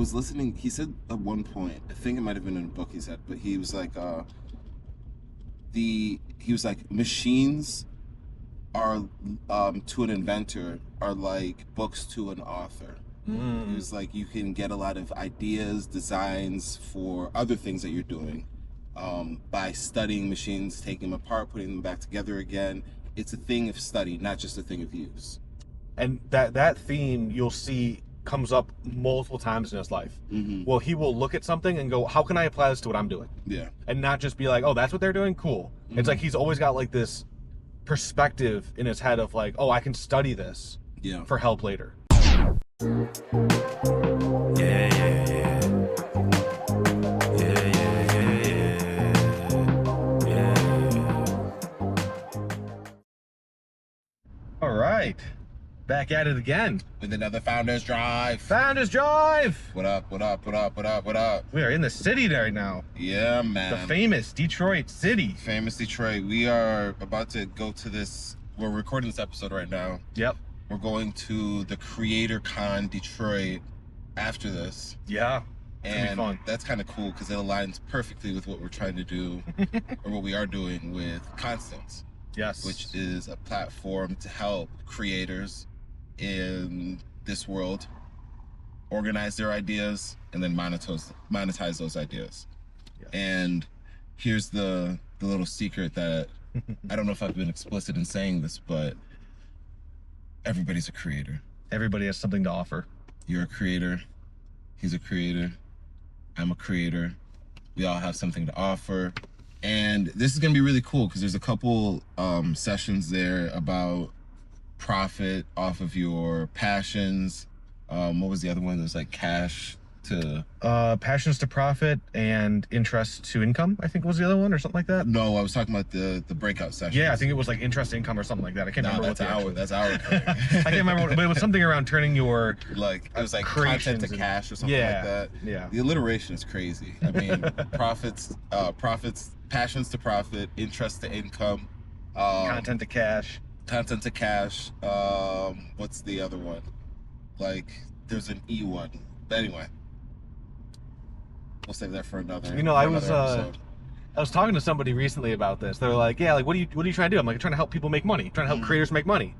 was listening. He said at one point, I think it might have been in a book he said, but he was like, machines are to an inventor are like books to an author. It was like you can get a lot of ideas, designs for other things that you're doing by studying machines, taking them apart, putting them back together again. It's a thing of study, not just a thing of use. And that theme you'll see comes up multiple times in his life. Well, he will look at something and go, how can I apply this to what I'm doing? Yeah. And not just be like, oh, that's what they're doing? Cool. It's like he's always got like this perspective in his head of like, oh, I can study this for help later. All right. Back at it again. With another Founders Drive. Founders Drive! What up, what up, what up, what up, what up? We are in the city right now. Yeah, man. The famous Detroit city. Famous Detroit. We are about to go to this. We're recording this episode right now. Yep. We're going to the CreatorCon Detroit after this. Yeah. It's gonna be fun. That's kind of cool because it aligns perfectly with what we're trying to do or what we are doing with Constance. Yes. Which is a platform to help creators in this world organize their ideas and then monetize those ideas. Yes. And here's the little secret that I don't know if I've been explicit in saying this, but everybody's a creator. Everybody has something to offer. You're a creator. He's a creator. I'm a creator. We all have something to offer. And this is going to be really cool because there's a couple sessions there about profit off of your passions. What was the other one? There's like cash to... passions to profit and interest to income, I think was the other one, or something like that. No, I was talking about the breakout session. Yeah, I think it was like interest income or something like that. I can't remember that's our thing. I can't remember, but it was something around turning your... Like, it was like content to cash or something like that. Yeah. The alliteration is crazy. I mean, profits, passions to profit, interest to income. Content to cash. Content to cash. What's the other one? Like, there's an E one. But anyway, we'll save that for another. You know, I was talking to somebody recently about this. They're like, yeah, like what are you trying to do? I'm like, I'm trying to help people make money. I'm trying to help creators make money.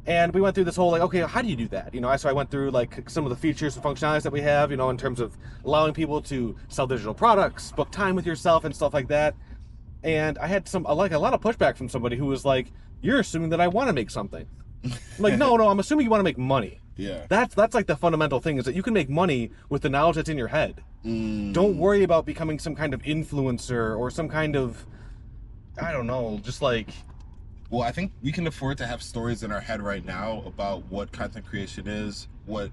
And we went through this whole like, okay, how do you do that? You know, so I went through like some of the features and functionalities that we have, you know, in terms of allowing people to sell digital products, book time with yourself and stuff like that. And I had a lot of pushback from somebody who was like, you're assuming that I want to make something. I'm like, no, I'm assuming you want to make money. Yeah. That's like the fundamental thing, is that you can make money with the knowledge that's in your head. Don't worry about becoming some kind of influencer or some kind of, I don't know, just like... Well, I think we can afford to have stories in our head right now about what content creation is, what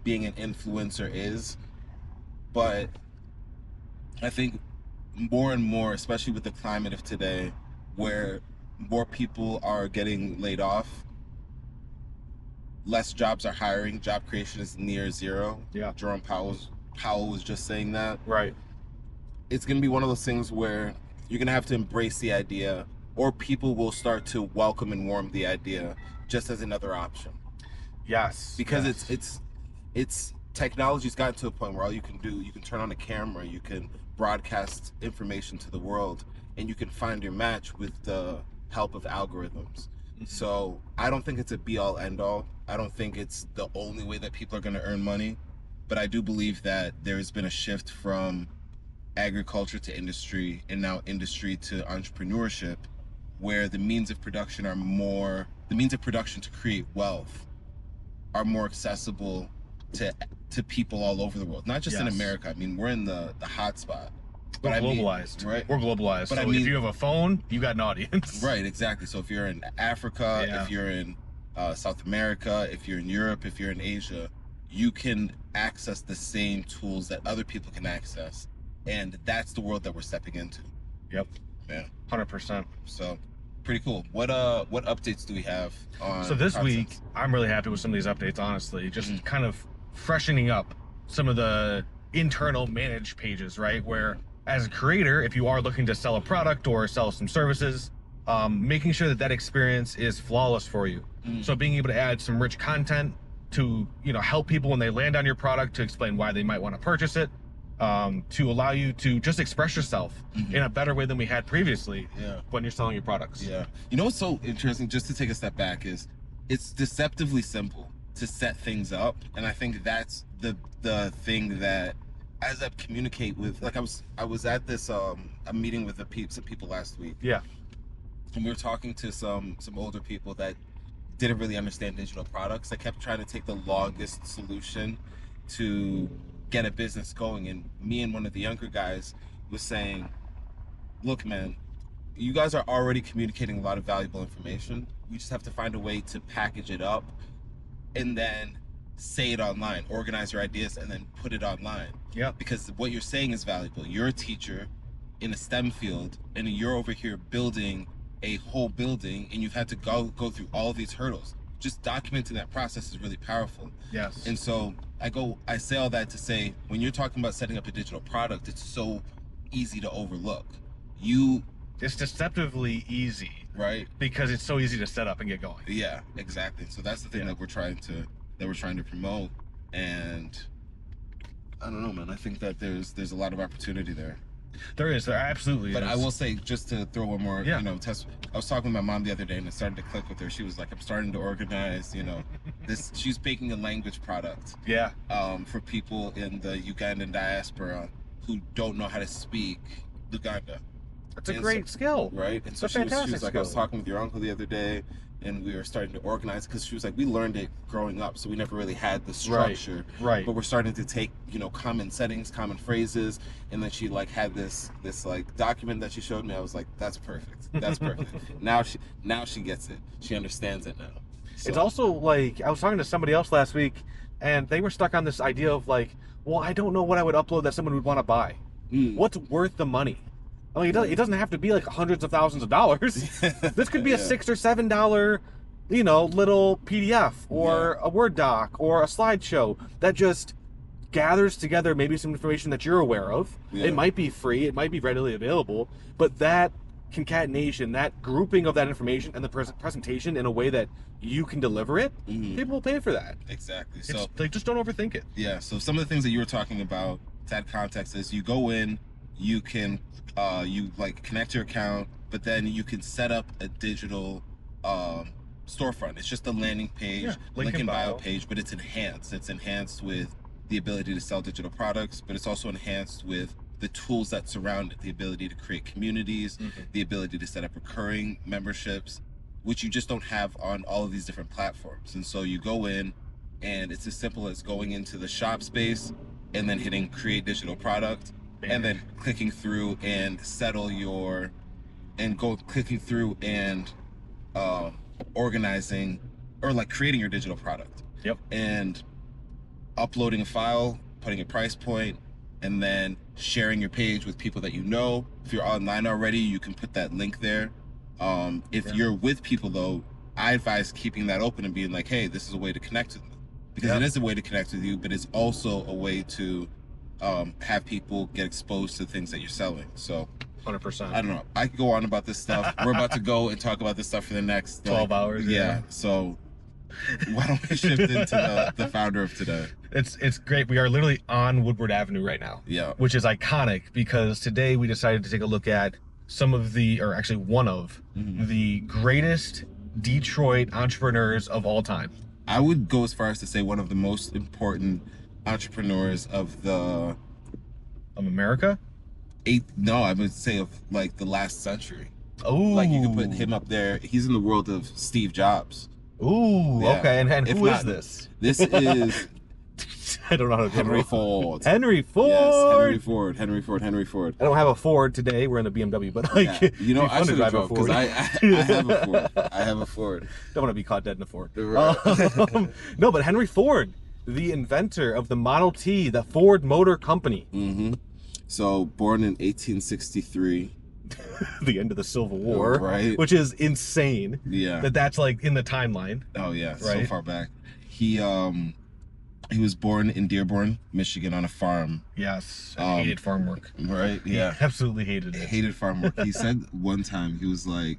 being an influencer is. But I think more and more, especially with the climate of today, where more people are getting laid off, less jobs are hiring, job creation is near zero. Yeah. Jerome Powell was just saying that. Right. It's going to be one of those things where you're going to have to embrace the idea, or people will start to welcome and warm the idea just as another option. Yes. Because it's technology's gotten to a point where all you can do, you can turn on a camera, you can broadcast information to the world, and you can find your match with the help of algorithms. So I don't think it's a be all end all. I don't think it's the only way that people are going to earn money, but I do believe that there's been a shift from agriculture to industry, and now industry to entrepreneurship, where the means of production to create wealth are more accessible to people all over the world, not just in America. I mean, we're in the hot spot. We're globalized. Right? We're globalized. But so if you have a phone, you got an audience. Right, exactly. So if you're in Africa, if you're in South America, if you're in Europe, if you're in Asia, you can access the same tools that other people can access. And that's the world that we're stepping into. Yep. Yeah. 100%. So pretty cool. What updates do we have on So this content? week, I'm really happy with some of these updates, honestly. Just kind of freshening up some of the internal managed pages, right? Where as a creator, if you are looking to sell a product or sell some services, making sure that experience is flawless for you. So being able to add some rich content to help people when they land on your product, to explain why they might want to purchase it, to allow you to just express yourself in a better way than we had previously when you're selling your products. Yeah. You know what's so interesting, just to take a step back, is it's deceptively simple to set things up. And I think that's the thing that, as I communicate with, like I was at this a meeting with some people last week. Yeah. And we were talking to some older people that didn't really understand digital products. They kept trying to take the longest solution to get a business going. And me and one of the younger guys was saying, look, man, you guys are already communicating a lot of valuable information. We just have to find a way to package it up and then say it online, organize your ideas, and then put it online. Yeah. Because what you're saying is valuable. You're a teacher in a STEM field, and you're over here building a whole building, and you've had to go through all of these hurdles. Just documenting that process is really powerful. Yes. And so I say all that to say, when you're talking about setting up a digital product, it's so easy to overlook. It's deceptively easy, right? Because it's so easy to set up and get going. Yeah, exactly. So that's the thing that we're trying to promote. And I don't know, man. I think that there's a lot of opportunity there. There absolutely But is. I will say, just to throw one more, test. I was talking with my mom the other day, and it started to click with her. She was like, "I'm starting to organize, this." She's making a language product. Yeah. For people in the Ugandan diaspora who don't know how to speak Luganda. That's a great skill, right? And so she was like, skill. I was talking with your uncle the other day, and we were starting to organize, because she was like, we learned it growing up, so we never really had the structure. Right. But we're starting to take, common settings, common phrases, and then she like had this like document that she showed me. I was like, that's perfect. That's perfect. now she gets it. She understands it now. So. It's also like, I was talking to somebody else last week, and they were stuck on this idea of like, well, I don't know what I would upload that someone would want to buy. What's worth the money? I mean, it doesn't have to be like hundreds of thousands of dollars. This could be a $6 or $7, little PDF or a Word doc or a slideshow that just gathers together maybe some information that you're aware of. It might be free, it might be readily available, but that concatenation, that grouping of that information and the presentation in a way that you can deliver it, people will pay for that. Exactly. So they just don't overthink it. Yeah. So some of the things that you were talking about, to add context, is you go in, you can you like connect your account, but then you can set up a digital storefront. It's just a landing page, link in bio page, but it's enhanced. It's enhanced with the ability to sell digital products, but it's also enhanced with the tools that surround it, the ability to create communities, the ability to set up recurring memberships, which you just don't have on all of these different platforms. And so you go in, and it's as simple as going into the shop space and then hitting create digital product, and then clicking through and clicking through and organizing, or like creating your digital product. And uploading a file, putting a price point, and then sharing your page with people that you know. If you're online already, you can put that link there. If you're with people though, I advise keeping that open and being like, hey, this is a way to connect with them. Because it is a way to connect with you, but it's also a way to have people get exposed to things that you're selling. So 100%. I don't know. I could go on about this stuff. We're about to go and talk about this stuff for the next 12 hours. Yeah. So why don't we shift into the founder of today? It's great. We are literally on Woodward Avenue right now. Yeah. Which is iconic, because today we decided to take a look at one of the greatest Detroit entrepreneurs of all time. I would go as far as to say one of the most important entrepreneurs of America? I would say of like the last century. Oh, like you could put him up there. He's in the world of Steve Jobs. Ooh, okay. And who is this? This is I don't know how to Henry Ford. Henry Ford. Yes, Henry Ford. I don't have a Ford today. We're in a BMW, but like, I should have drove, because I have a Ford. I have a Ford. Don't want to be caught dead in a Ford. Right. No, but Henry Ford, the inventor of the Model T, the Ford Motor Company. So born in 1863. The end of the Civil War, right? Which is insane. Yeah. That's like in the timeline. Oh yeah, right? So far back. He was born in Dearborn, Michigan, on a farm. Yes, I hated farm work. Right? Yeah, he absolutely hated it. Hated farm work. He said one time, he was like,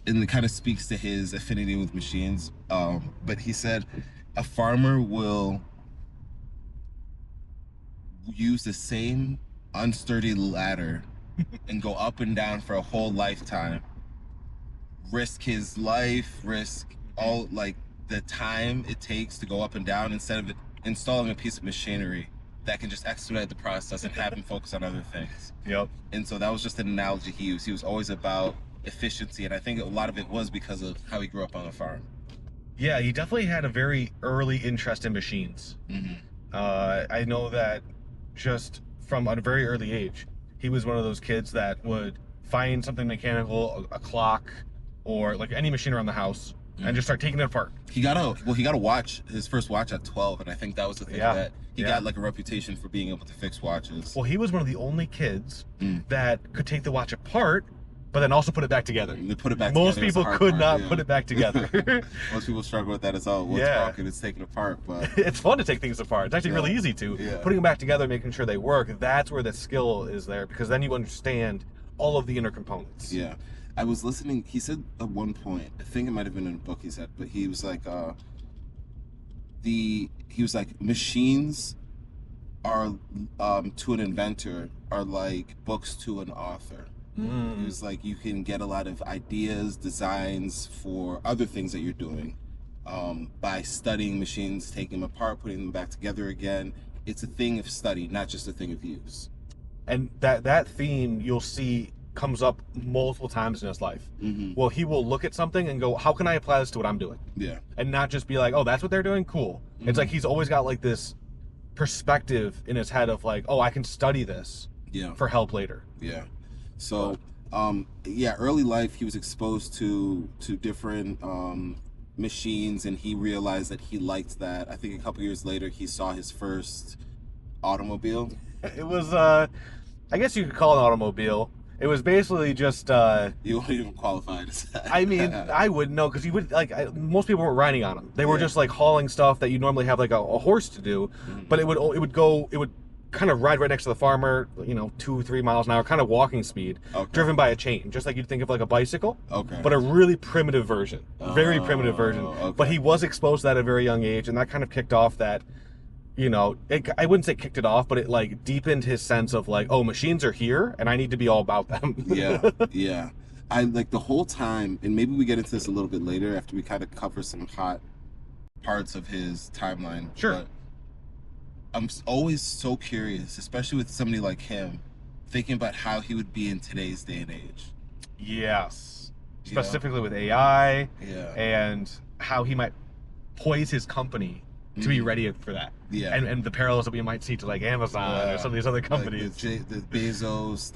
and it kind of speaks to his affinity with machines. But he said A farmer will use the same unsturdy ladder and go up and down for a whole lifetime, risk his life, risk all like the time it takes to go up and down, instead of installing a piece of machinery that can just expedite the process and have him focus on other things. Yep. And so that was just an analogy he used. He was always about efficiency, and I think a lot of it was because of how he grew up on a farm. Yeah, he definitely had a very early interest in machines. I know that just from a very early age, he was one of those kids that would find something mechanical, a clock, or like any machine around the house, and just start taking it apart. He got a watch, his first watch at 12, and I think that was the thing that he got like a reputation for being able to fix watches. Well, he was one of the only kids that could take the watch apart, but then also put it back together. They put it back Most together. people could not put it back together. Most people struggle with that as well. What's broken is taken apart, but it's fun to take things apart. It's actually really easy to. Putting them back together, making sure they work, that's where the skill is there, because then you understand all of the inner components. Yeah. I was listening, he said at one point, I think it might have been in a book he said, but he was like, machines are, to an inventor, are like books to an author. It was like, you can get a lot of ideas, designs for other things that you're doing by studying machines, taking them apart, putting them back together again. It's a thing of study, not just a thing of use. And that theme you'll see comes up multiple times in his life. Well, he will look at something and go, how can I apply this to what I'm doing? Yeah. And not just be like, oh, that's what they're doing? Cool. It's like he's always got like this perspective in his head of like, oh, I can study this for help later. Yeah. So, early life, he was exposed to different machines, and he realized that he liked that. I think a couple years later, he saw his first automobile. It was, I guess you could call it an automobile. It was basically just... you wouldn't even qualify to say. I mean, I wouldn't know, because you would, like, most people weren't riding on them. They were just, like, hauling stuff that you normally have, like, a horse to do. But it would kind of ride right next to the farmer, 2-3 miles an hour, kind of walking speed, driven by a chain, just like you'd think of like a bicycle, but a really primitive version, very primitive version. But he was exposed to that at a very young age, and that kind of kicked off that, I wouldn't say kicked it off, but it like deepened his sense of like, oh, machines are here, and I need to be all about them. Yeah. I like the whole time, and maybe we get into this a little bit later after we kind of cover some hot parts of his timeline. Sure. But I'm always so curious, especially with somebody like him, thinking about how he would be in today's day and age. Yes. Specifically with AI and how he might poise his company to be ready for that. Yeah. And the parallels that we might see to like Amazon or some of these other companies. Like the Bezos,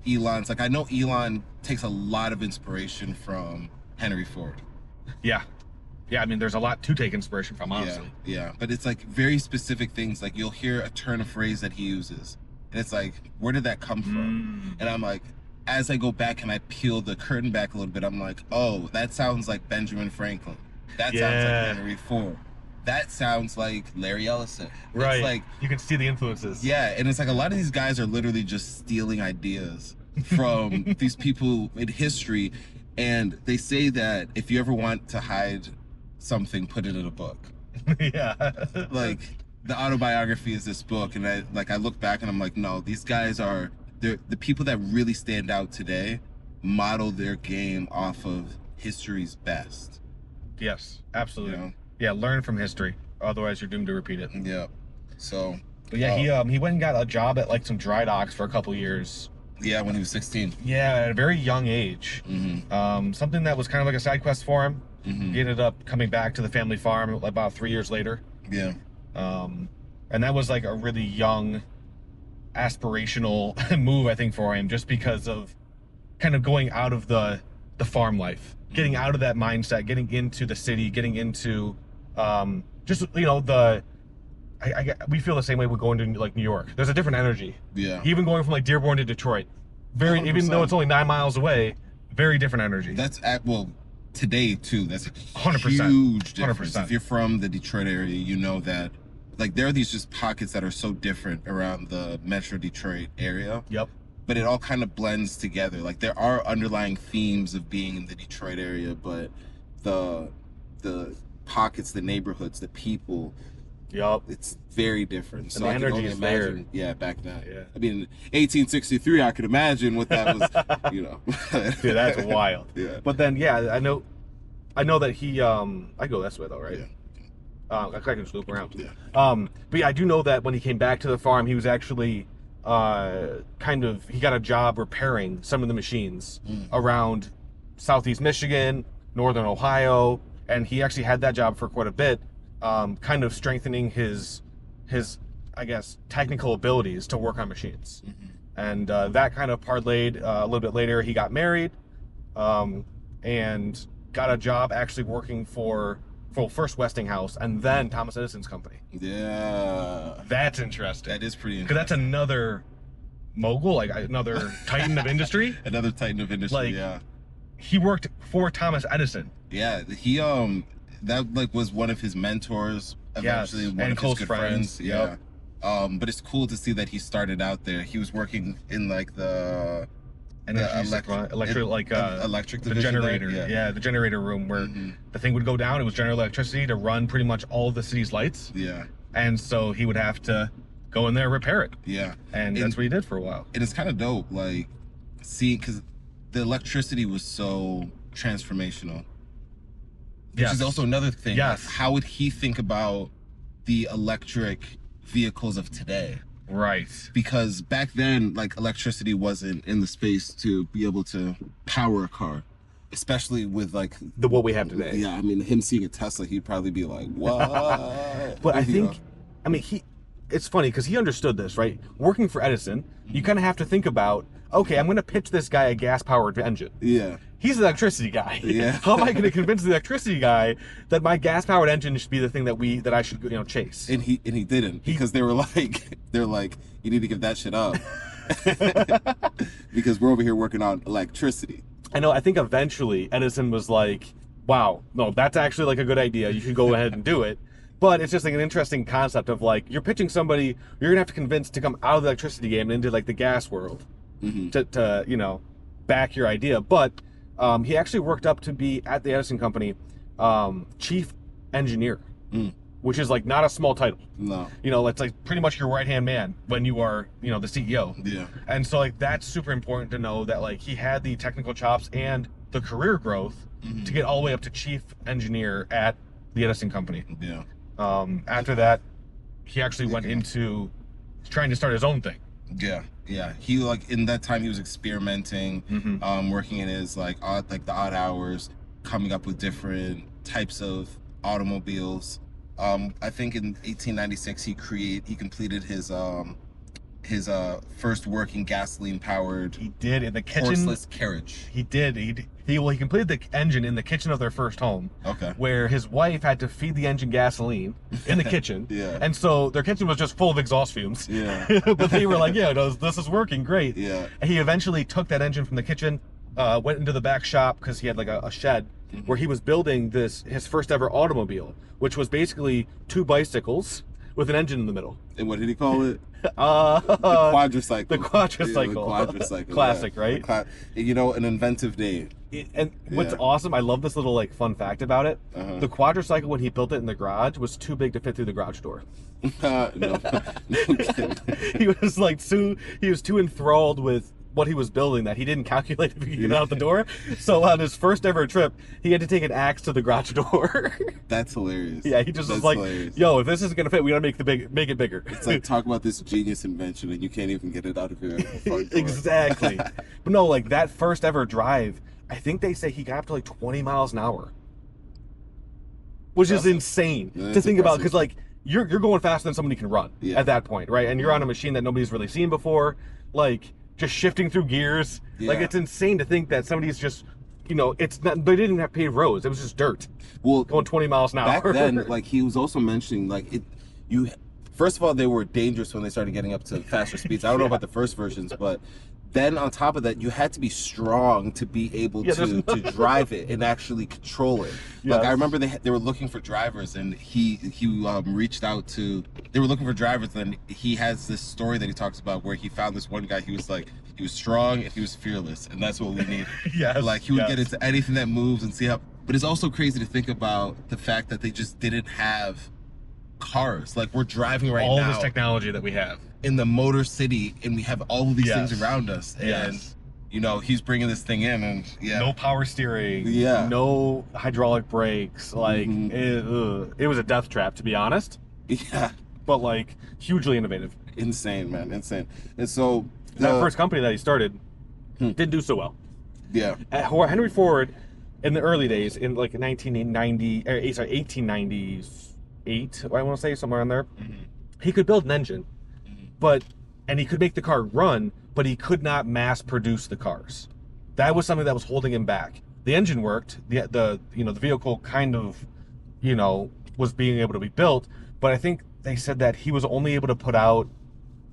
Elon's. Like, I know Elon takes a lot of inspiration from Henry Ford. Yeah. Yeah, I mean, there's a lot to take inspiration from, honestly. Yeah, but it's like very specific things. Like, you'll hear a turn of phrase that he uses, and it's like, where did that come from? And I'm like, as I go back and I peel the curtain back a little bit, I'm like, oh, that sounds like Benjamin Franklin. That sounds like Henry Ford. That sounds like Larry Ellison. Right. It's like, you can see the influences. Yeah, and it's like a lot of these guys are literally just stealing ideas from these people in history, and they say that if you ever want to hide something, put it in a book. Like, the autobiography is this book, and I look back and I'm like, no, these guys are the people that really stand out today. Model their game off of history's best. Yes, absolutely. Yeah, learn from history, otherwise you're doomed to repeat it. Yeah. So, but yeah, he went and got a job at like some dry docks for a couple years. Yeah, when he was 16. Yeah, at a very young age. Something that was kind of like a side quest for him. He ended up coming back to the family farm about 3 years later. Yeah. And that was like a really young, aspirational move, I think, for him, just because of kind of going out of the farm life, getting out of that mindset, getting into the city, getting into we feel the same way we're going to like New York. There's a different energy. Yeah. Even going from like Dearborn to Detroit, 100%. Even though it's only 9 miles away, very different energy. That's today too. That's a 100%. Huge difference. 100%. If you're from the Detroit area, you know that like there are these just pockets that are so different around the Metro Detroit area. Yep. But it all kind of blends together. Like, there are underlying themes of being in the Detroit area, but the pockets, the neighborhoods, the people. Yup. It's very different. And the energy is there. Yeah, back then. Yeah. I mean, 1863, I could imagine what that was, you know. Dude, that's wild. Yeah. But then, yeah, I know that he, I go this way though, right? Yeah. I can just loop around. Yeah. But yeah, I do know that when he came back to the farm, he was actually, he got a job repairing some of the machines around Southeast Michigan, Northern Ohio, and he actually had that job for quite a bit, kind of strengthening his, I guess, technical abilities to work on machines. And that kind of parlayed a little bit later. He got married, and got a job actually working for first Westinghouse and then Thomas Edison's company. Yeah. That's interesting. That is pretty interesting. Because that's another mogul, like another titan of industry. Another titan of industry, Like, yeah. He worked for Thomas Edison. Yeah, he that like was one of his mentors, eventually Yes, one and of close his good friends. Yep. Yeah. But it's cool to see that he started out there. He was working in like the electric electric the division generator. there. Yeah, the generator room where the thing would go down. It was general electricity to run pretty much all of the city's lights. Yeah. And so he would have to go in there and repair it. Yeah. And that's what he did for a while. And it's kind of dope, like, seeing, because the electricity was so transformational. Which is also another thing. Yes. Like, how would he think about the electric vehicles of today? Right. Because back then, like, electricity wasn't in the space to be able to power a car, especially with like what we have today. Yeah, I mean, him seeing a Tesla, he'd probably be like, "What?" But I think, I mean, it's funny because he understood this, right? Working for Edison, you kind of have to think about, okay, I'm going to pitch this guy a gas-powered engine. Yeah. He's an electricity guy. Yeah. How am I going to convince the electricity guy that my gas-powered engine should be the thing that I should chase? And he didn't, because they're like, you need to give that shit up. Because we're over here working on electricity. I know, I think eventually Edison was like, wow, no, that's actually like a good idea. You should go ahead and do it. But it's just like an interesting concept of like, you're pitching somebody you're gonna have to convince to come out of the electricity game and into like the gas world to back your idea. But he actually worked up to be at the Edison company chief engineer, which is like not a small title. No. It's like pretty much your right hand man when you are the CEO. Yeah. And so like that's super important to know that like he had the technical chops and the career growth to get all the way up to chief engineer at the Edison company. Yeah. After that, he actually went into trying to start his own thing. Yeah, yeah. He like in that time he was experimenting, working in his the odd hours, coming up with different types of automobiles. I think in 1896 he completed his first working gasoline powered. He did in the kitchen. Horseless carriage. He did. He completed the engine in the kitchen of their first home. Okay. Where his wife had to feed the engine gasoline in the kitchen. Yeah. And so their kitchen was just full of exhaust fumes. Yeah. But they were like, yeah, no, this is working great. Yeah. And he eventually took that engine from the kitchen, went into the back shop because he had like a shed where he was building his first ever automobile, which was basically two bicycles with an engine in the middle. And what did he call it? The Quadricycle. The Quadricycle. Yeah, the Quadricycle. Classic, yeah. right? An inventive name. And what's awesome, I love this little like fun fact about it. The Quadricycle, when he built it in the garage, was too big to fit through the garage door. No kidding. He was too enthralled with what he was building that he didn't calculate if he could get out the door. So on his first ever trip, he had to take an axe to the garage door. That's hilarious. Yeah, he just was like, hilarious. Yo, if this isn't gonna fit, we gotta make it bigger. It's like, talk about this genius invention and you can't even get it out of your front door. Exactly. But no, like that first ever drive, I think they say he got up to like 20 miles an hour. Which is insane to think about, because like you're going faster than somebody can run at that point, right? And you're on a machine that nobody's really seen before, like just shifting through gears. Like it's insane to think that somebody's just, it's not, they didn't have paved roads. It was just dirt. Well, going 20 miles an hour. Back then, like he was also mentioning, first of all, they were dangerous when they started getting up to faster speeds. I don't know about the first versions, but then on top of that, you had to be strong to be able to drive it and actually control it. Like I remember they were looking for drivers, and he reached out to. They were looking for drivers, and he has this story that he talks about where he found this one guy. He was strong and he was fearless, and that's what we need. Yes. Like he would get into anything that moves and see how. But it's also crazy to think about the fact that they just didn't have cars. Like we're driving right all now, this technology that we have in the motor city, and we have all of these Yes. things around us. And Yes. you know, he's bringing this thing in, and no power steering, Yeah. no hydraulic brakes. Like Mhm. it was a death trap, to be honest. Yeah, But like hugely innovative. insane, man, insane. And so That first company that he started Hmm. didn't do so well. yeah, Henry Ford, in the early days, in like 1898, I want to say, somewhere in there, he could build an engine, and he could make the car run, but he could not mass produce the cars. That was something that was holding him back. The engine worked, the vehicle kind of, was being able to be built, but I think they said that he was only able to put out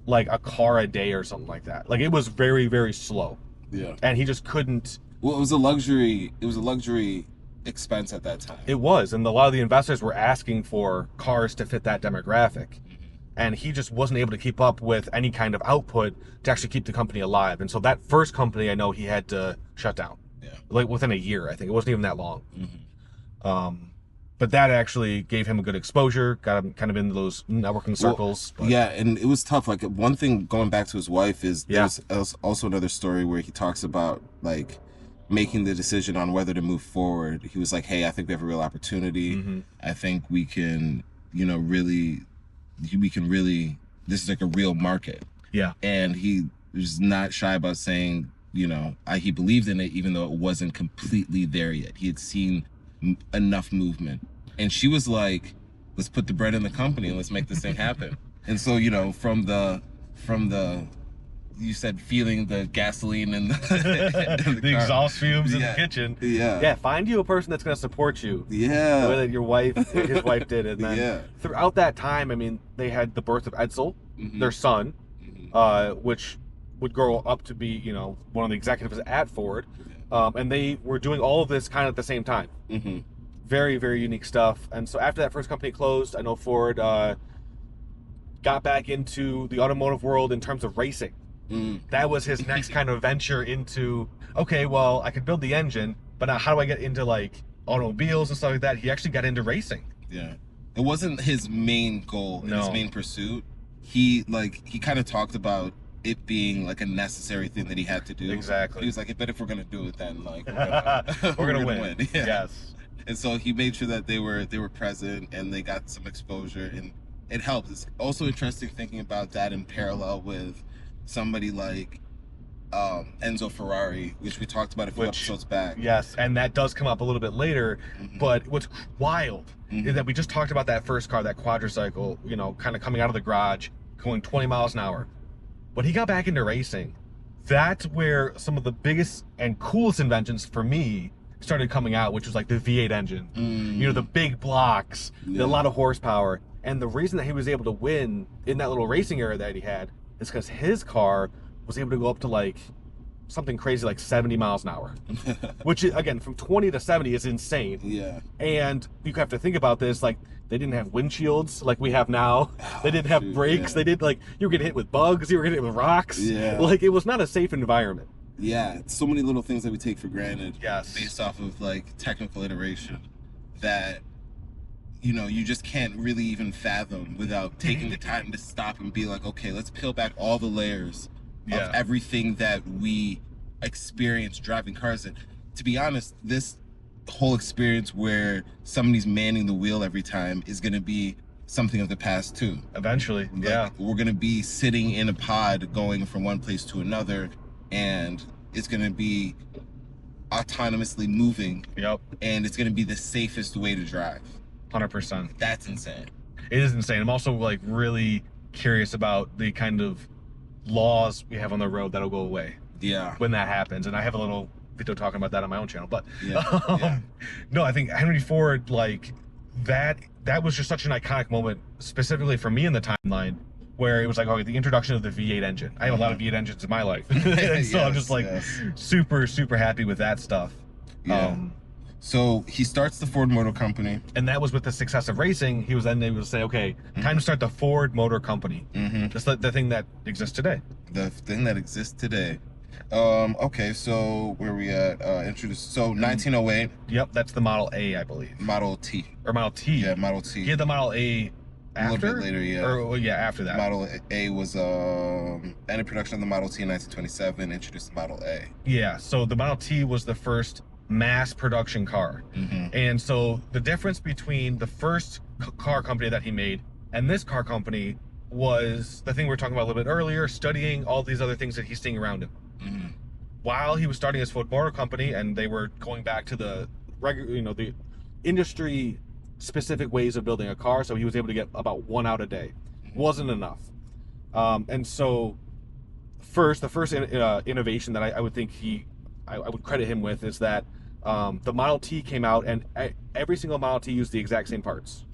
like a car a day or something like that. Like it was very, very slow. yeah. And he just couldn't. Well, it was a luxury expense at that time. It was, and a lot of the investors were asking for cars to fit that demographic, and he just wasn't able to keep up with any kind of output to actually keep the company alive. And so that first company, I know he had to shut down. Yeah. Like within a year, I think. It wasn't even that long. Mm-hmm. But that actually gave him a good exposure, got him kind of into those networking circles. Well, yeah, and it was tough. Like one thing, going back to his wife, is there's also another story where he talks about like making the decision on whether to move forward. He was like, hey, I think we have a real opportunity. I think we can, really, this is like a real market. Yeah. And he was not shy about saying, he believed in it, even though it wasn't completely there yet. He had seen enough movement. And she was like, let's put the bread in the company and let's make this thing happen. And so, from the you said feeling the gasoline and the the exhaust fumes in the Yeah. kitchen. Yeah. Find you a person that's going to support you. Yeah. The way that his wife did. And then throughout that time, I mean, they had the birth of Edsel, their son, which would grow up to be, one of the executives at Ford. And they were doing all of this kind of at the same time. Very, very unique stuff. And so after that first company closed, I know Ford got back into the automotive world in terms of racing. That was his next kind of venture into, okay, well, I could build the engine, but now how do I get into like automobiles and stuff like that? He actually got into racing. Yeah. It wasn't his main goal, his main pursuit. He kind of talked about it being like a necessary thing that he had to do. Exactly. He was like, but if we're gonna do it, then like we're gonna win. Yeah. Yes. And so he made sure that they were present and they got some exposure, and it helped. It's also interesting thinking about that in parallel with somebody like Enzo Ferrari, which we talked about a few episodes back. Yes, and that does come up a little bit later. But what's wild is that we just talked about that first car, that Quadricycle, kind of coming out of the garage, going 20 miles an hour. But he got back into racing. That's where some of the biggest and coolest inventions for me started coming out, which was like the V8 engine. The big blocks, a lot of horsepower. And the reason that he was able to win in that little racing area that he had is because his car was able to go up to like something crazy like 70 miles an hour. Which, again, from 20 to 70 is insane. Yeah. And you have to think about this, like, they didn't have windshields like we have now. They didn't have brakes. Yeah. They did, like, you were getting hit with bugs. You were getting hit with rocks. Yeah. Like, it was not a safe environment. Yeah. So many little things that we take for granted. Yes. Based off of like technical iteration that, you just can't really even fathom without taking the time to stop and be like, okay, let's peel back all the layers of everything that we experience driving cars. And to be honest, this whole experience where somebody's manning the wheel every time is going to be something of the past too. Eventually, We're going to be sitting in a pod going from one place to another, and it's going to be autonomously moving. Yep. And it's going to be the safest way to drive. 100%. That's insane. It is insane. I'm also, like, really curious about the kind of laws we have on the road that'll go away. Yeah. When that happens. And I have a little video talking about that on my own channel. But Yeah. no, I think Henry Ford, like, that was just such an iconic moment, specifically for me in the timeline, where it was like, okay, the introduction of the V8 engine. I have a lot of V8 engines in my life. And so I'm just like super, super happy with that stuff. Yeah. So he starts the Ford Motor Company. And that was with the success of racing. He was then able to say, okay, time to start the Ford Motor Company. Just the thing that exists today. The thing that exists today. Okay, so where we at? Introduced. So 1908. Yep, that's the Model A, I believe. Model T. Or Model T. Yeah, Model T. You had the Model A after? A little bit later, yeah. Or well, yeah, after that. Model A was ended production of the Model T in 1927. Introduced the Model A. Yeah, so the Model T was the first mass production car. And so the difference between the first car company that he made and this car company was the thing we were talking about a little bit earlier, studying all these other things that he's seeing around him. While he was starting his Ford Motor Company, and they were going back to the regular, the industry specific ways of building a car, so he was able to get about one out a day. Wasn't enough. And so the first innovation that I would think I would credit him with is that the Model T came out, and every single Model T used the exact same parts.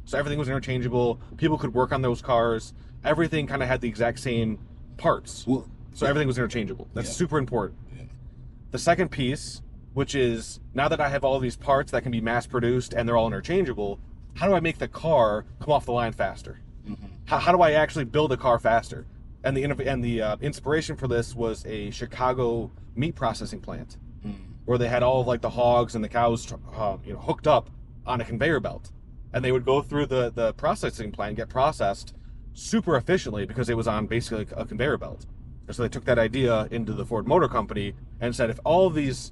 So everything was interchangeable. People could work on those cars. Everything kind of had the exact same parts. Well, so everything was interchangeable. That's super important. The second piece, which is, now that I have all these parts that can be mass produced and they're all interchangeable, how do I make the car come off the line faster? How do I actually build a car faster? And the inspiration for this was a Chicago meat processing plant, where they had all of like the hogs and the cows, hooked up on a conveyor belt, and they would go through the processing plant, get processed super efficiently because it was on basically a conveyor belt. And so they took that idea into the Ford Motor Company and said, if all of these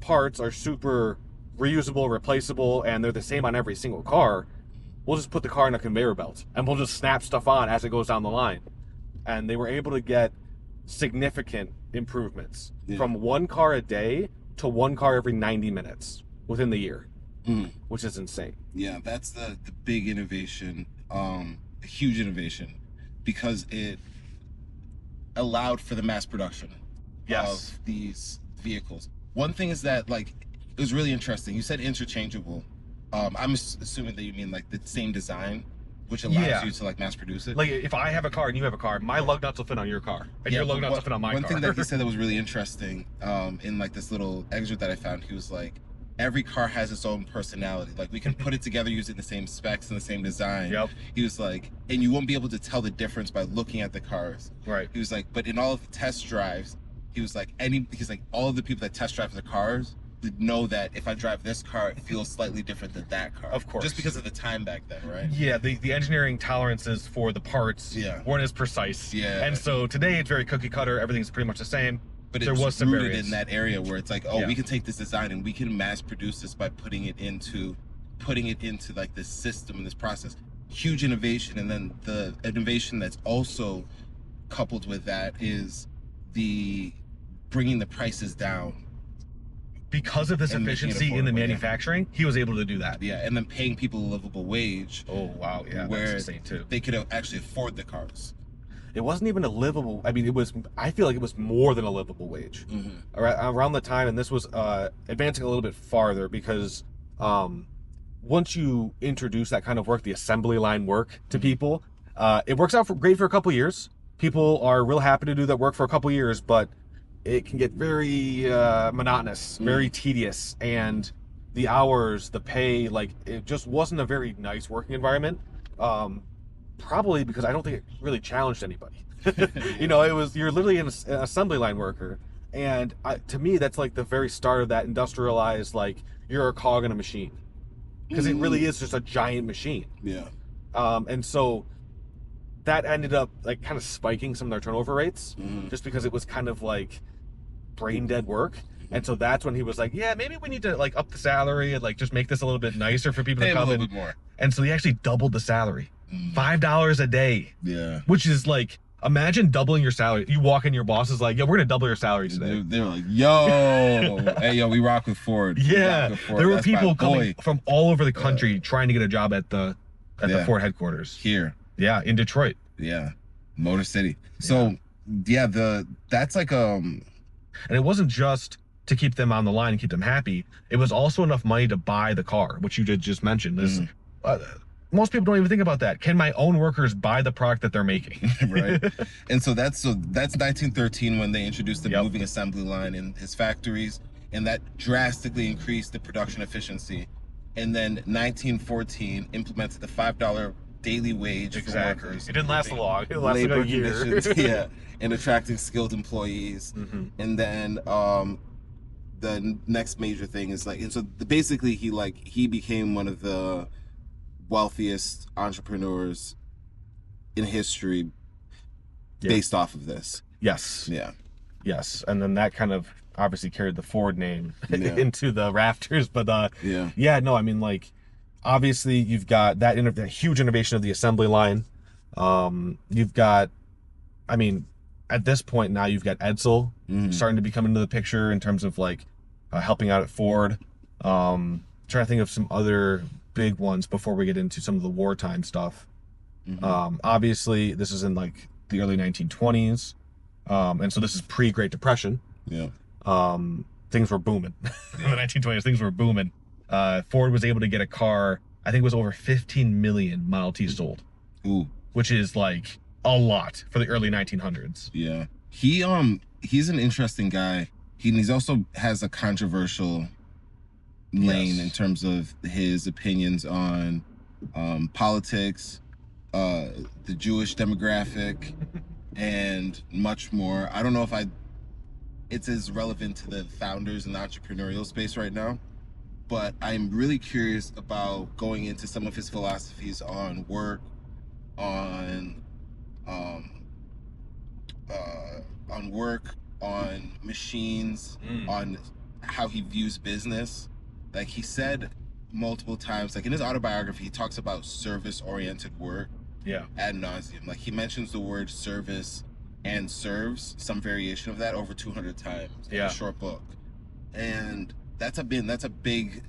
parts are super reusable, replaceable, and they're the same on every single car, we'll just put the car in a conveyor belt and we'll just snap stuff on as it goes down the line. And they were able to get significant improvements from one car a day to one car every 90 minutes within the year, which is insane. Yeah, that's the big innovation, a huge innovation, because it allowed for the mass production of these vehicles. One thing is that, like, it was really interesting. You said interchangeable. I'm assuming that you mean like the same design, which allows you to like mass produce it. Like if I have a car and you have a car, my lug nuts will fit on your car, and your lug nuts will fit on my car. One thing that he said that was really interesting, in like this little excerpt that I found, he was like, every car has its own personality. Like, we can put it together using the same specs and the same design. He was like, and you won't be able to tell the difference by looking at the cars. He was like, but in all of the test drives, he was like, all of the people that test drive the cars would know that if I drive this car, it feels slightly different than that car. Of course. Just because of the time back then, right? Yeah, the engineering tolerances for the parts weren't as precise. And so today it's very cookie cutter, everything's pretty much the same. But there was some rooted in that area where it's like, oh, we can take this design and we can mass produce this by putting it into like this system and this process. Huge innovation. And then the innovation that's also coupled with that is the bringing the prices down. Because of this efficiency in the manufacturing, he was able to do that. And then paying people a livable wage. Oh wow, where that's insane too. They could actually afford the cars. It wasn't even a livable, I mean, I feel like it was more than a livable wage. Around the time, and this was advancing a little bit farther, because once you introduce that kind of work, the assembly line work to people, it works out great for a couple years. People are real happy to do that work for a couple years, but it can get very monotonous, very tedious, and the hours, the pay, like, it just wasn't a very nice working environment. Probably because I don't think it really challenged anybody. You're literally an assembly line worker, and to me that's like the very start of that industrialized, like, you're a cog in a machine, because it really is just a giant machine. And so that ended up like kind of spiking some of their turnover rates, just because it was kind of like brain dead work. And so that's when he was like, yeah, maybe we need to like up the salary and like just make this a little bit nicer for people to come in. More. And so he actually doubled the salary. $5 a day. Which is like, imagine doubling your salary. You walk in, your boss is like, yo, we're gonna double your salary today. They're like, yo, hey, yo, we rock with Ford. There were people coming from all over the country trying to get a job at the Ford headquarters. Here. In Detroit. Motor City. So that's like and it wasn't just to keep them on the line and keep them happy. It was also enough money to buy the car, which you did just mention. This most people don't even think about that. Can my own workers buy the product that they're making? Right. And so that's 1913 when they introduced the moving assembly line in his factories, and that drastically increased the production efficiency. And then 1914 implemented the $5 daily wage for workers. It didn't last long. It lasted Labor a year. conditions, yeah, and attracting skilled employees. And then the next major thing is like, and so basically he became one of the wealthiest entrepreneurs in history based off of this. Yes. Yeah. Yes, and then that kind of obviously carried the Ford name into the rafters. But no, I mean, like, obviously you've got that huge innovation of the assembly line. You've got, I mean, at this point now you've got Edsel starting to become into the picture in terms of like helping out at Ford. Trying to think of some other big ones before we get into some of the wartime stuff. Obviously this is in like the early 1920s. And so this is pre-Great Depression. Yeah. Things were booming. In the 1920s, things were booming. Ford was able to get a car, I think it was over 15 million Model T sold. Ooh. Which is like a lot for the early 1900s. Yeah. He's an interesting guy. He's also has a controversial lane in terms of his opinions on politics, the Jewish demographic, and much more. I don't know if it's as relevant to the founders in the entrepreneurial space right now, but I'm really curious about going into some of his philosophies on work, on machines, on how he views business. Like he said multiple times, like in his autobiography, he talks about service-oriented work. Yeah. Ad nauseum. Like he mentions the word service and serves, some variation of that, over 200 times in a short book. And that's a big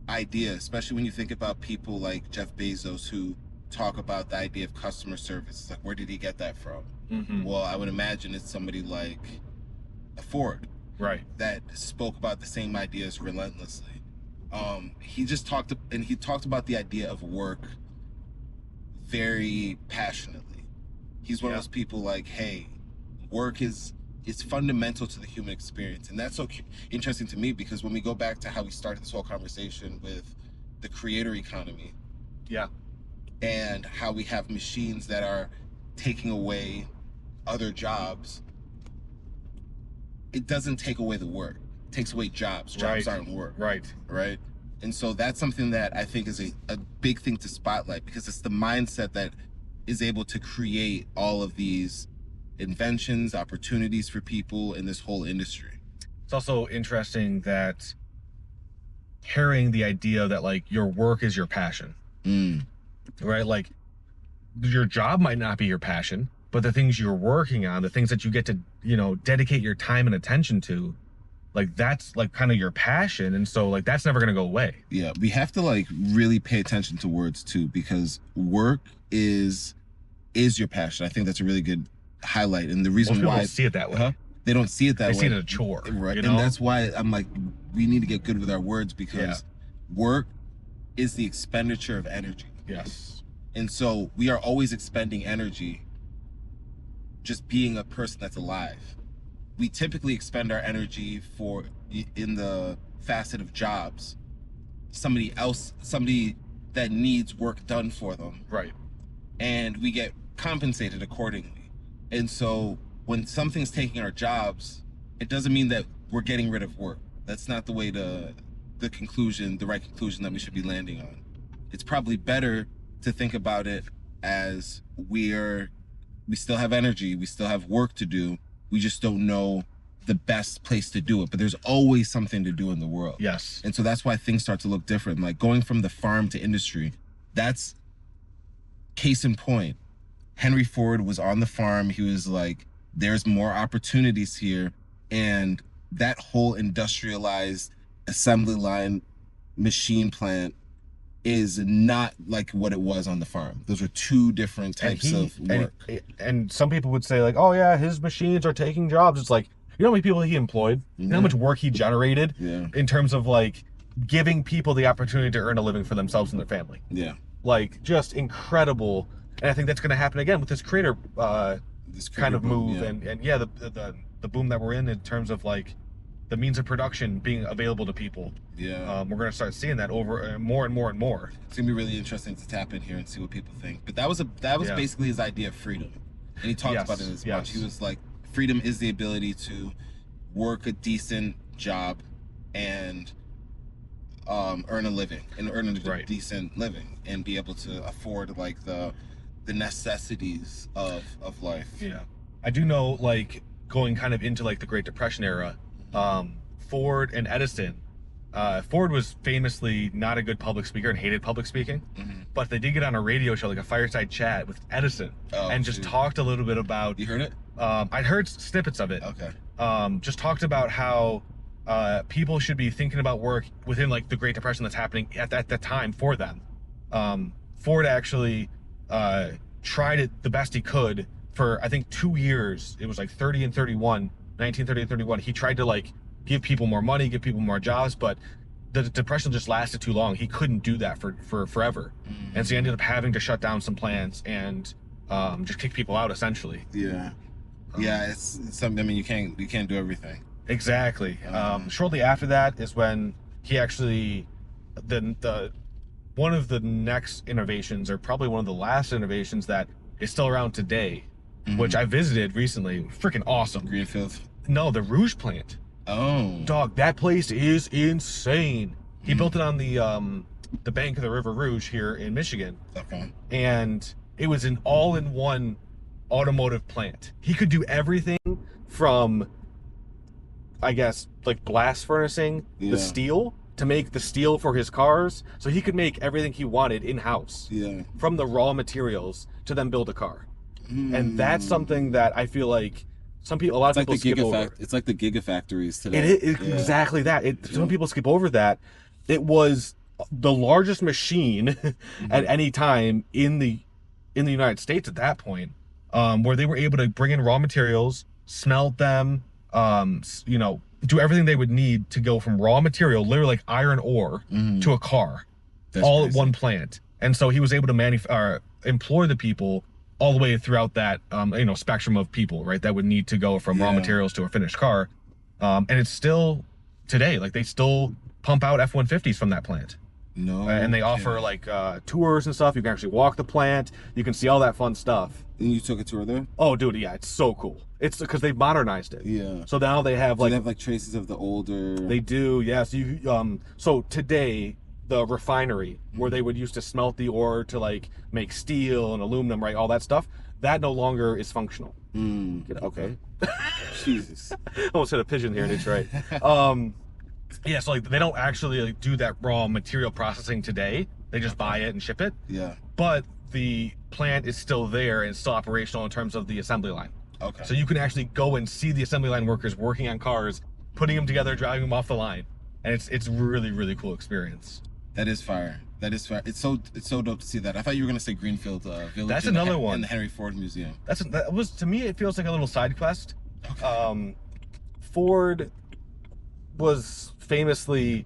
idea, especially when you think about people like Jeff Bezos who talk about the idea of customer service. It's like, where did he get that from? Well, I would imagine it's somebody like Ford, right, that spoke about the same ideas relentlessly. He talked about the idea of work very passionately. He's one of those people like, hey, work is fundamental to the human experience. And that's so interesting to me, because when we go back to how we started this whole conversation with the creator economy, and how we have machines that are taking away other jobs, it doesn't take away the work. It takes away jobs. Jobs aren't work. Right. And so that's something that I think is a big thing to spotlight, because it's the mindset that is able to create all of these inventions, opportunities for people in this whole industry. It's also interesting that carrying the idea that like your work is your passion, right? Like your job might not be your passion, but the things you're working on, the things that you get to, dedicate your time and attention to, like that's like kind of your passion. And so like that's never going to go away. Yeah, we have to like really pay attention to words too, because work is your passion. I think that's a really good highlight. And the reason why don't see it that way. They don't see it that way. They see it as a chore. Right. And that's why I'm like, we need to get good with our words, because work is the expenditure of energy. Yes. And so we are always expending energy just being a person that's alive. We typically expend our energy in the facet of jobs. Somebody that needs work done for them. Right. And we get compensated accordingly. And so when something's taking our jobs, it doesn't mean that we're getting rid of work. That's not the way the right conclusion that we should be landing on. It's probably better to think about it as we still have energy, we still have work to do. We just don't know the best place to do it, but there's always something to do in the world. Yes. And so that's why things start to look different. Like going from the farm to industry, that's case in point. Henry Ford was on the farm. He was like, there's more opportunities here. And that whole industrialized assembly line machine plant is not like what it was on the farm. Those are two different types of work. And some people would say like, oh yeah, his machines are taking jobs. It's like, you know how many people he employed? You know how much work he generated in terms of like giving people the opportunity to earn a living for themselves and their family. Yeah. Like just incredible. And I think that's going to happen again with this creator kind of move. And the boom that we're in terms of like the means of production being available to people. Yeah. We're gonna start seeing that over more and more and more. It's gonna be really interesting to tap in here and see what people think. But that was Yeah. basically his idea of freedom, and he talked Yes, about it in his yes. bunch. He was like, freedom is the ability to work a decent job and earn a living and earn a Right. decent living and be able to afford like the necessities of life. Yeah, I do know, like, going kind of into like the Great Depression era, Ford and Edison. Ford was famously not a good public speaker and hated public speaking, but they did get on a radio show, like a fireside chat with Edison, and just talked a little bit about. You heard it? I'd heard snippets of it. Okay. Just talked about how people should be thinking about work within like the Great Depression that's happening at that time for them. Ford actually tried it the best he could for, I think, 2 years. It was like 1930 and 31. He tried to like give people more money, give people more jobs, but the depression just lasted too long. He couldn't do that for forever. And so he ended up having to shut down some plants and just kick people out, essentially. Yeah. Yeah, it's something. I mean, you can't do everything. Exactly. Shortly after that is when he actually, the one of the next innovations, or probably one of the last innovations that is still around today, which I visited recently. Freaking awesome. Greenfield. No, the Rouge Plant. Oh. Dog, that place is insane. He built it on the bank of the River Rouge here in Michigan. Okay. And it was an all-in-one automotive plant. He could do everything from, I guess, like blast furnacing the steel to make the steel for his cars. So he could make everything he wanted in-house. Yeah. From the raw materials to then build a car. And that's something that I feel like a lot of people skip over. It's like the gigafactories today. It is exactly that. Some people skip over that. It was the largest machine at any time in the United States at that point, where they were able to bring in raw materials, smelt them, do everything they would need to go from raw material, literally like iron ore, to a car, all at one plant. And so he was able to employ the people all the way throughout that spectrum of people, right, that would need to go from raw materials to a finished car. And it's still today, like, they still pump out F-150s from that plant. No. And they offer like tours and stuff. You can actually walk the plant. You can see all that fun stuff. And you took a tour there? Oh, dude, yeah, it's so cool. It's because they modernized it. Yeah. So now they have they have like traces of the older. They do, yes. So today, the refinery where they would used to smelt the ore to like make steel and aluminum, right, all that stuff, that no longer is functional. Okay. Jesus. Almost hit a pigeon here in Detroit. Yeah, so like they don't actually like do that raw material processing today. They just buy it and ship it. Yeah. But the plant is still there and still operational in terms of the assembly line. Okay. So you can actually go and see the assembly line workers working on cars, putting them together, driving them off the line, and it's really, really cool experience. That is fire. That is fire. It's so dope to see that. I thought you were gonna say Greenfield Village. That's another one. In the Henry Ford Museum. That was, to me, it feels like a little side quest. Okay. Ford was famously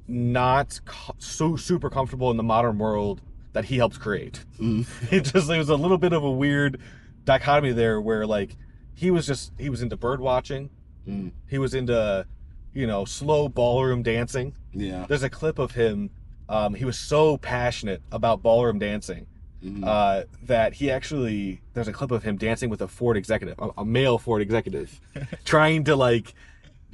not so super comfortable in the modern world that he helped create. It was a little bit of a weird dichotomy there, where like he was into bird watching. He was into slow ballroom dancing. Yeah. There's a clip of him. He was so passionate about ballroom dancing that there's a clip of him dancing with a Ford executive, a male Ford executive, trying to like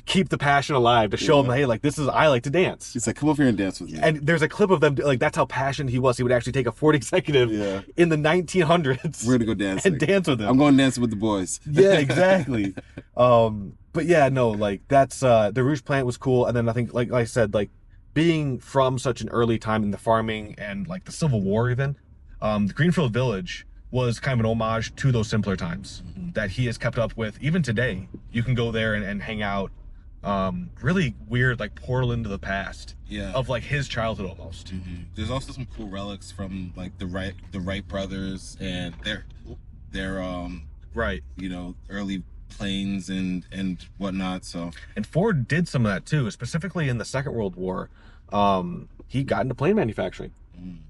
keep the passion alive, to show him, hey, like, I like to dance. He's like, come over here and dance with me. And there's a clip of them, like, that's how passionate he was. He would actually take a Ford executive in the 1900s. We're gonna go dance. And dance with him. I'm going dancing with the boys. Yeah, exactly. But yeah, no, like, that's, the Rouge Plant was cool. And then I think, like I said, like, being from such an early time in the farming and, like, the Civil War even, the Greenfield Village was kind of an homage to those simpler times that he has kept up with. Even today, you can go there and hang out. Really weird, like, portal into the past of like his childhood almost. There's also some cool relics from like the Wright brothers and their early planes and whatnot. So, and Ford did some of that too, specifically in the Second World War. He got into plane manufacturing.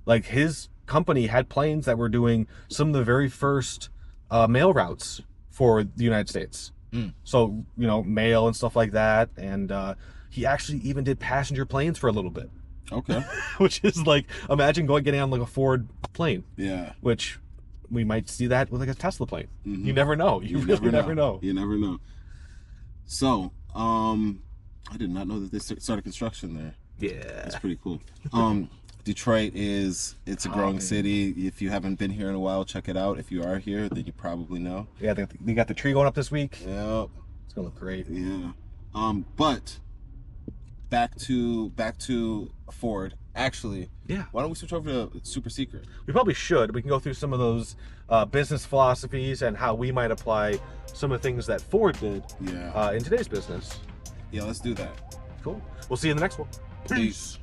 Like, his company had planes that were doing some of the very first mail routes for the United States. So, you know, mail and stuff like that. And he actually even did passenger planes for a little bit. Okay. Which is like, imagine getting on like a Ford plane. Yeah. Which we might see that with like a Tesla plane. You never know. You really never know. You never know. So, I did not know that they started construction there. Yeah. That's pretty cool. Detroit it's a growing city. If you haven't been here in a while, check it out. If you are here, then you probably know. Yeah, they got the tree going up this week. Yep. It's gonna look great. Yeah. But back to Ford. Actually, yeah. Why don't we switch over to Super Secret? We probably should. We can go through some of those business philosophies and how we might apply some of the things that Ford did in today's business. Yeah, let's do that. Cool. We'll see you in the next one. Peace.